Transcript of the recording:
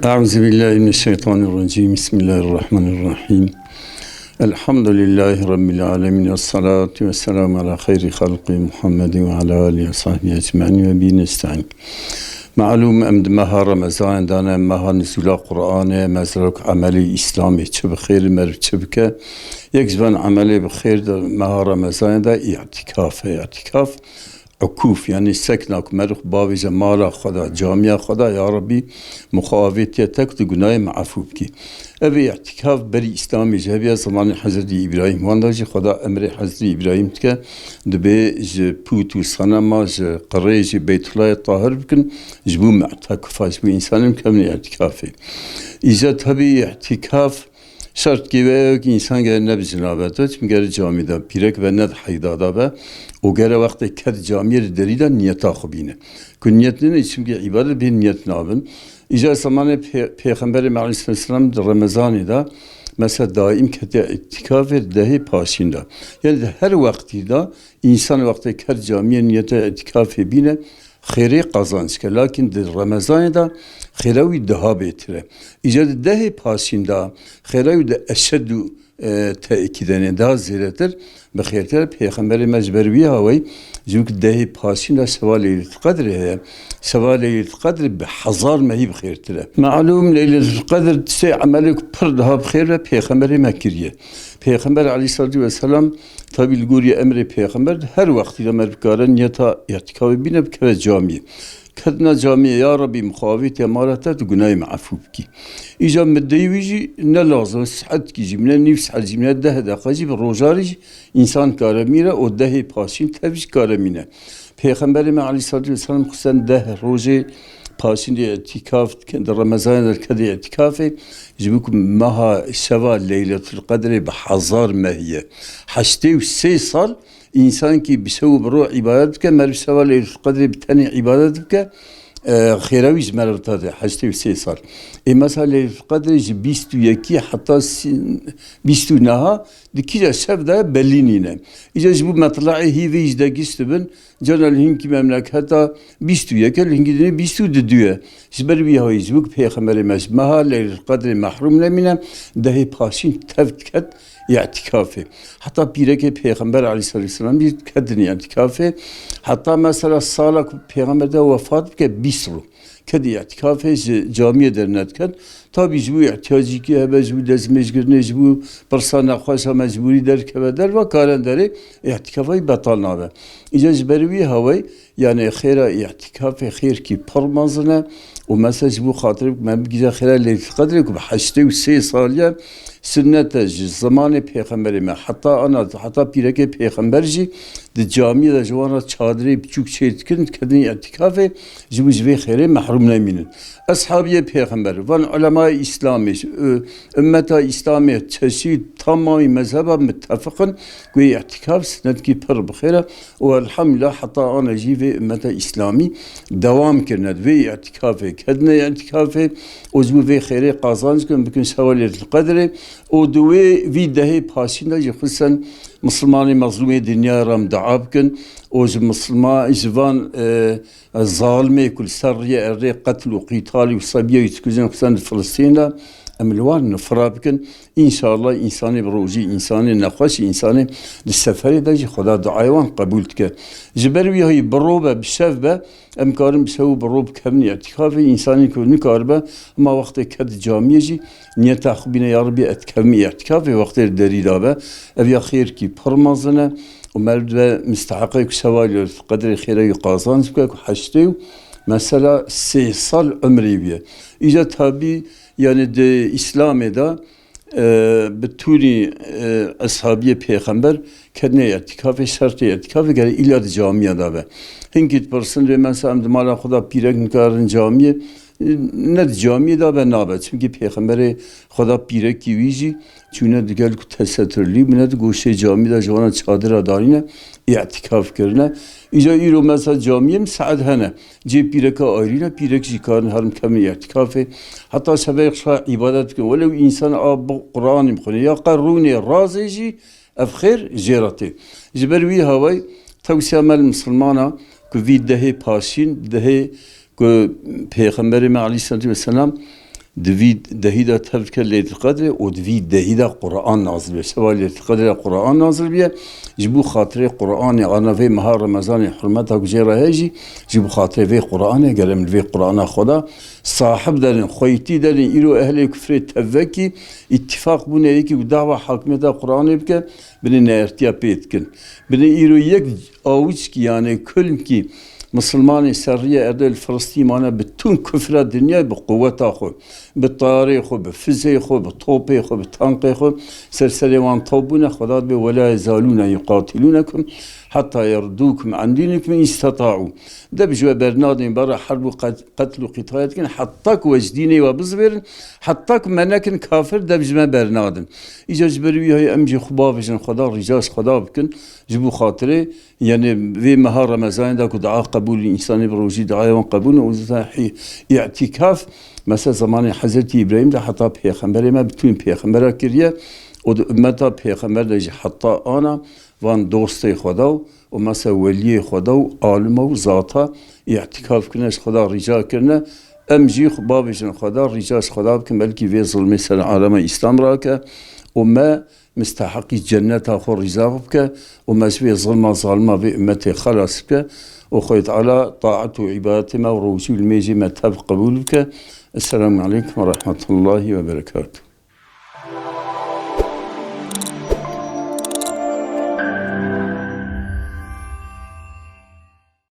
Euzubillahimineşşeytanirracim. Bismillahirrahmanirrahim. Elhamdülillahi Rabbil alemin. Esselatu vesselamu ala hayri halqi Muhammedin ve ala alihi ve sahbihi ecma'in ve bi nesta'in. Ma'lum emd maha Ramazan dana maha nüzula Kur'an'e mezrak ameli İslami çabuk hayır merv çabuke. Yekzban ameli bi hayır da maha Ramazan da i'tikaf. Ukuf yani seknak merh bavi cemala Khuda camiye Khuda ya Rabbi muhavetiyet tu günah ma'fuf ki. Evi i'tikaf beri İslami cebiye zamanı Hazreti İbrahim. Vandacı Khuda emri Hazreti İbrahim tke dbe j putu sanama j qare j Beytullah tahir bikin jbu mu'takaf jbu insanın kemni i'tikafı. İza tabi i'tikaf şart ki ve insan gene ne bizinabet çünkü geri camide pirek ve ne haydada ve o gere vakti ked camiye deriden niyet akubine. Kun niyetinin için ki ibadet bir niyet nabın. İca zamanı Peygamber Aleyhisselam Ramazan'da mesela daim kedi ittikaf ve dahi paşinda. Yani her vakti da insan vakti ked camiye niyete ittikaf bine خيري قازانس که لكن در رمضان دا خيراوي daha بهتره. İcad dahi pasında خيراوي da eşeddu tekidene daha ziyarettir. Bexirter Peygamberi mecberi havayı çünkü dahi pasında sevâl-i kadri sevâl-i kadri bihazar mehi bexirter. Malum Leyletul Kadr tse amelik pır daha bexir ve Peygamberi Mekkiye. Peygamber Aleyhisselatü Vesselam tabi guriye emri Peygamber her vakti merkaren niyeta i'tikafı bine bkeve camiye. Kadına camiye ya Rabbi muhavet emarete tu günah ma'fuf ki. İca meddeyici ne lazım sıhhat ki cimne nif sıhhat cimne deh dakika bir rojari insan karamire o dehi paşin teviş karamine. Peygamberimiz Aleyhisselatü Vesselam kısan deh roje paşin diye itikaf kendi Ramazan'da kedi itikafı جبكم مها شوا ليلة القدر بحزار ماهية حشتي وسي صال إنسان كي بيسوي بروح عبادتك مرف شوا ليلة القدر بتاني عبادتك خيراويج مرف هذا حشتي وسي صال إيه مثلا ليلة القدر بيستو يكي حتى بيستو نها دكيجا شاف ده بلينينا إذا جبو مطلعي هي ويج ده جستبن جانا الهنكي مملكة بيستو يكي الهنكي دني بيستو ددوه جبر بيها يجبوك بيخمر مجمها ليلة القدر محروم لمنه ده پاشین تفت کد اعتکافه حتی پیرک پیغمبر علیه السلام bir kadın اعتکافه حتی مثلا سالا پیغمبر ده وفات که 20 رو کد اعتکافه جامعه درند کد tabi bu ihtiyacı ki hebe bu dezmecgirne bu persana khasa mecburi der ke der ve kalenderi i'tikafı batal nabe icaz bervi havay yani khira i'tikafı khair ki parmazına o mesaj bu hatır ben gize khira leyl kadri ku haşte 3 saliye sünnet zamanı peygamberime hatta pireke peygamberci de camiye jwana çadırı küçük şeytkin kadın i'tikafı jibve khire mahrum neminin ashabiye peygamber van ulema İslami ümmete İslami çeşit tamamı mezhebe müttefakın ve i'tikaf sünnet ki per bxire ve elhamdülillah hatta ana jive ümmete İslami devam kirnet ve i'tikafı kadına i'tikafı uzbu ve khire kazanç gün bugün şevaletul kadri o duve vi dahi paşinda jixusen Müslümanı mazlumi dünya ram da'abkin o Müslüman izvan zalime kul sarriye erre katl ve qitali ve sabiye yütküzen kusan Filistin'de emlwan nefrabkin inşallah insani broji insani naqaş insani lisseferi de Khuda duayvan kabul tke jiber vi broba bişevbe emkarım bişev brob kemni i'tikafı insani kulni karbe ama vakti kad camiyeci niyet akhbine ya Rabbi etkemi i'tikafı vakti deridabe ev ya khair ki parmazına ومرد مستحقك سوالي قدر خيره يقازان سبك حشتي mesela 3 sal ömrü bie. İca tabi yani de İslam'da bütünü ashabiye peygamber kendine i'tikafı şartı i'tikafı gel iladı camiyada ve hinkit person ve mesela mala Khuda pirek karın camiye ne camiyada ve nabe çünkü peygamberi Khuda pirek ki vici çünkü de gel ku tesettürli ne de goşe camiyada jwana çadıra darine i'tikaf kirne İca iro mesela camiye saat hene ce pireka ayrına pirek jikarın harım kemi i'tikafı hatta sebek şa ibadet ki velev insan bu Kur'an imkhone ya qarruni razici afkhir jirati jibervi havay tavsiye mel Müslümana ku vi dehe paşin dehe که پیغمبر ما علیه السلام دوید دهیدا تفکر لیت القدر و دوید دهیدا قرآن نازل بیه سوال لیت القدر قرآن نازل بیه جبو خاطر قرآن آنا في مها رمضان حرمتها كجيرة هاجي جبو خاطر في قرآن قالم في قرآن خدا صاحب دارين خويتي دارين إلو أهل كفر تفكي اتفاق بنا يكي ودعوة حاكمتها قرآن بك بنا ارتيا بيتكن بنا إلو يك آوشكي يعني كلمكي مسلماني سرية أردل فلسطين معنا بتون كفر الدنيا بقوة أخو بالطاريخ بفزيخ بطوبيخ بتانقيخ سلسلة وان طوبونا خداد بي ولا يزالون يقاتلونكم حتى يردوكم عن دينكم إن استطاعوا ده بجوا برنادين برا حرب قتل وقتال حتىك وجديني وبزبرن حتىك منكن كافر ده بجوا برنادن إجا جبروي هاي أمجي خبافجن خدا رجاس خدا بكن جبو خاطري يعني في مها رمضان ده كدعاء قبول الإنسان بروجي دعاء قبول وزاحي اعتكاف مثلا زمان حضرت إبراهيم ده حتى بيخمبر ما بتوين بيخمبر كريه ومتى بيخمبر ده حتى أنا وان دوستي خدا ومثلا ولي خدا عالم وذاته اعتكاف كناش خدا رجاء كرنا أمجي بابجن خدا رجاس خدا بكن بلكي في ظلمي سنة عالم إسلام راكه وما مستحق الجنة آخر رجاء بك وما سوي ظلمة في أمتي خلاص بك وخيط على طاعة وعبادة ما وروسي الميجي ما تاب قبولك. السلام عليكم ورحمة الله وبركاته.